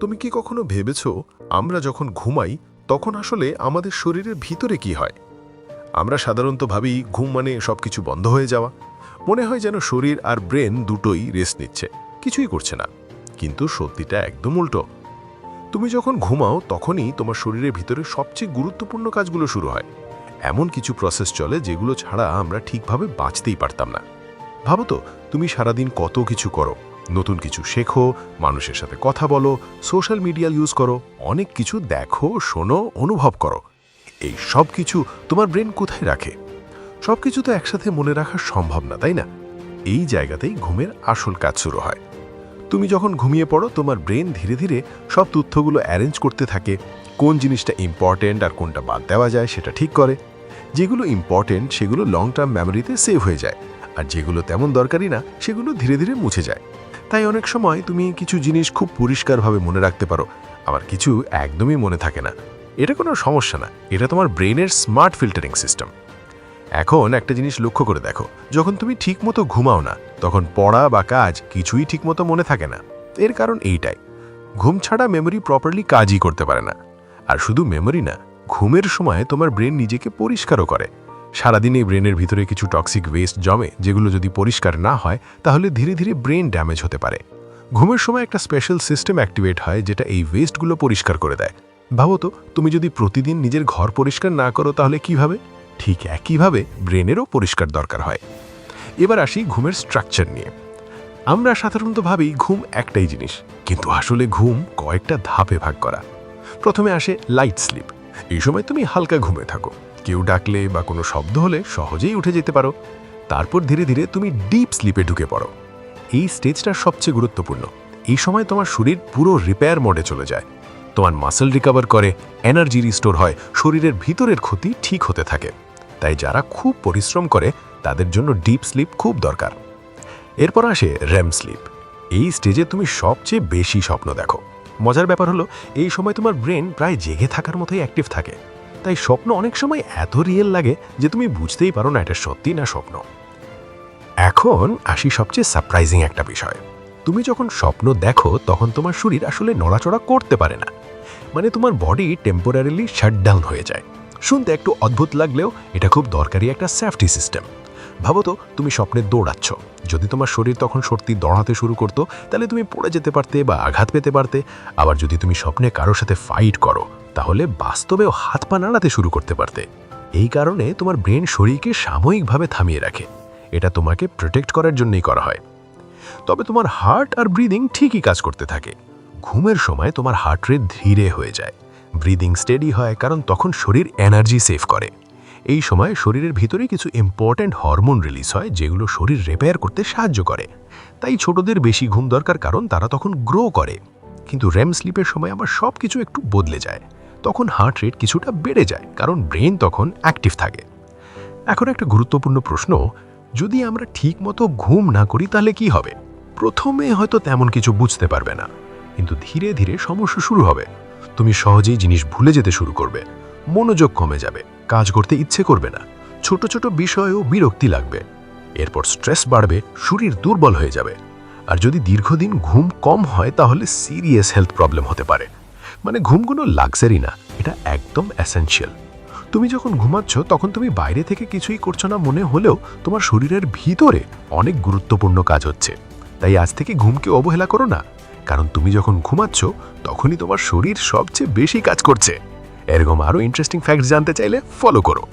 তুমি কি কখনো ভেবেছো আমরা যখন ঘুমাই তখন আসলে আমাদের শরীরের ভিতরে কি হয়? আমরা সাধারণত ভাবি ঘুম মানে সবকিছু বন্ধ হয়ে যাওয়া। মনে হয় যেন শরীর আর ব্রেন দুটোই রেস্ট নিচ্ছে, কিছুই করছে না। কিন্তু সত্যিটা একদম উল্টো। তুমি যখন ঘুমাও তখনই তোমার শরীরের ভিতরে সবচেয়ে গুরুত্বপূর্ণ কাজগুলো শুরু হয়। এমন কিছু প্রসেস চলে যেগুলো ছাড়া আমরা ঠিকভাবে বাঁচতেই পারতাম না। ভাবো তো, তুমি সারাদিন কত কিছু করো, নতুন কিছু শেখো, মানুষের সাথে কথা বলো, সোশ্যাল মিডিয়া ইউজ করো, অনেক কিছু দেখো, শোনো, অনুভব করো। এই সব কিছু তোমার ব্রেন কোথায় রাখে? সব কিছু তো একসাথে মনে রাখা সম্ভব না, তাই না? এই জায়গাতেই ঘুমের আসল কাজ শুরু হয়। তুমি যখন ঘুমিয়ে পড়ো তোমার ব্রেন ধীরে ধীরে সব তথ্যগুলো অ্যারেঞ্জ করতে থাকে। কোন জিনিসটা ইম্পর্টেন্ট আর কোনটা বাদ দেওয়া যায় সেটা ঠিক করে। যেগুলো ইম্পর্টেন্ট সেগুলো লং টার্ম মেমোরিতে সেভ হয়ে যায়, আর যেগুলো তেমন দরকারি না সেগুলো ধীরে ধীরে মুছে যায়। তাই অনেক সময় তুমি কিছু জিনিস খুব পরিষ্কারভাবে মনে রাখতে পারো, আবার কিছু একদমই মনে থাকে না। এটা কোনো সমস্যা না, এটা তোমার ব্রেনের স্মার্ট ফিল্টারিং সিস্টেম। এখন একটা জিনিস লক্ষ্য করে দেখো, যখন তুমি ঠিকমতো ঘুমাও না তখন পড়া বা কাজ কিছুই ঠিকমতো মনে থাকে না। এর কারণ এইটাই, ঘুম ছাড়া মেমোরি প্রপারলি কাজই করতে পারে না। আর শুধু মেমোরি না, ঘুমের সময় তোমার ব্রেন নিজেকে পরিষ্কারও করে। সারাদিন এই ব্রেনের ভিতরে কিছু টক্সিক ওয়েস্ট জমে, যেগুলো যদি পরিষ্কার না হয় তাহলে ধীরে ধীরে ব্রেন ড্যামেজ হতে পারে। ঘুমের সময় একটা স্পেশাল সিস্টেম অ্যাক্টিভেট হয় যেটা এই ওয়েস্টগুলো পরিষ্কার করে দেয়। ভাবো তো, তুমি যদি প্রতিদিন নিজের ঘর পরিষ্কার না করো তাহলে কিভাবে? ঠিক একইভাবে ব্রেনেরও পরিষ্কার দরকার হয়। এবার আসি ঘুমের স্ট্রাকচার নিয়ে। আমরা সাধারণত ভাবি ঘুম একটাই জিনিস, কিন্তু আসলে ঘুম কয়েকটা ধাপে ভাগ করা। প্রথমে আসে লাইট স্লিপ। এই সময় তুমি হালকা ঘুমে থাকো, কেউ ডাকলে বা কোনো শব্দ হলে সহজেই উঠে যেতে পারো। তারপর ধীরে ধীরে তুমি ডিপ স্লিপে ঢুকে পড়ো। এই স্টেজটা সবচেয়ে গুরুত্বপূর্ণ। এই সময় তোমার শরীর পুরো রিপেয়ার মোডে চলে যায়। তোমার মাসল রিকভার করে, এনার্জি রিস্টোর হয়, শরীরের ভিতরের ক্ষতি ঠিক হতে থাকে। তাই যারা খুব পরিশ্রম করে তাদের জন্য ডিপ স্লিপ খুব দরকার। এরপর আসে রেম স্লিপ। এই স্টেজে তুমি সবচেয়ে বেশি স্বপ্ন দেখো। মজার ব্যাপার হলো, এই সময় তোমার ব্রেন প্রায় জেগে থাকার মতোই অ্যাক্টিভ থাকে। তাই স্বপ্ন অনেক সময় এত রিয়েল লাগে যে তুমি বুঝতেই পারো না এটা সত্যি না স্বপ্ন। এখন আসি সবচেয়ে সারপ্রাইজিং একটা বিষয়। তুমি যখন স্বপ্ন দেখো তখন তোমার শরীর আসলে নড়াচড়া করতে পারে না। মানে তোমার বডি টেম্পোরারিলি শাটডাউন হয়ে যায়। শুনতে একটু অদ্ভুত লাগলেও এটা খুব দরকারি একটা সেফটি সিস্টেম। ভাবো তো, তুমি স্বপ্নে দৌড়াচ্ছ। যদি তোমার শরীর তখন সত্যি দৌড়াতে শুরু করতো তাহলে তুমি পড়ে যেতে পারতে বা আঘাত পেতে পারতে। আবার যদি তুমি স্বপ্নে কারোর সাথে ফাইট করো তাহলে বাস্তবেও হাত পা নাড়াতে শুরু করতে পারতে। এই কারণে তোমার ব্রেন শরীরকে সাময়িকভাবে থামিয়ে রাখে। এটা তোমাকে প্রোটেক্ট করার জন্যই করা হয়। তবে তোমার হার্ট আর ব্রিদিং ঠিকই কাজ করতে থাকে। ঘুমের সময় তোমার হার্ট রেট ধীরে হয়ে যায়, ব্রিদিং স্টেডি হয়, কারণ তখন শরীর এনার্জি সেভ করে। এই সময় শরীরের ভিতরে কিছু ইম্পর্ট্যান্ট হরমোন রিলিজ হয় যেগুলো শরীর রিপেয়ার করতে সাহায্য করে। তাই ছোটদের বেশি ঘুম দরকার, কারণ তারা তখন গ্রো করে। কিন্তু রেম স্লিপের সময় আবার সব কিছু একটু বদলে যায়। তখন হার্ট রেট কিছুটা বেড়ে যায়, কারণ ব্রেন তখন অ্যাক্টিভ থাকে। এখন একটা গুরুত্বপূর্ণ প্রশ্ন, যদি আমরা ঠিকমতো ঘুম না করি তাহলে কি হবে? প্রথমে হয়তো তেমন কিছু বুঝতে পারবে না, কিন্তু ধীরে ধীরে সমস্যা শুরু হবে। তুমি সহজেই জিনিস ভুলে যেতে শুরু করবে, মনোযোগ কমে যাবে, কাজ করতে ইচ্ছে করবে না, ছোট ছোট বিষয়েও বিরক্তি লাগবে। এরপর স্ট্রেস বাড়বে, শরীর দুর্বল হয়ে যাবে। আর যদি দীর্ঘদিন ঘুম কম হয় তাহলে সিরিয়াস হেলথ প্রবলেম হতে পারে। মানে ঘুম কোনো লাক্সারি না, এটা একদম এসেনশিয়াল। তুমি যখন ঘুমাচ্ছ তখন তুমি বাইরে থেকে কিছুই করছো না মনে হলেও তোমার শরীরের ভিতরে অনেক গুরুত্বপূর্ণ কাজ হচ্ছে। তাই আজ থেকে ঘুমকে অবহেলা করো না, কারণ তুমি যখন ঘুমাচ্ছ তখনই তোমার শরীর সবচেয়ে বেশি কাজ করছে। এরকম আরও ইন্টারেস্টিং ফ্যাক্টস জানতে চাইলে ফলো করো।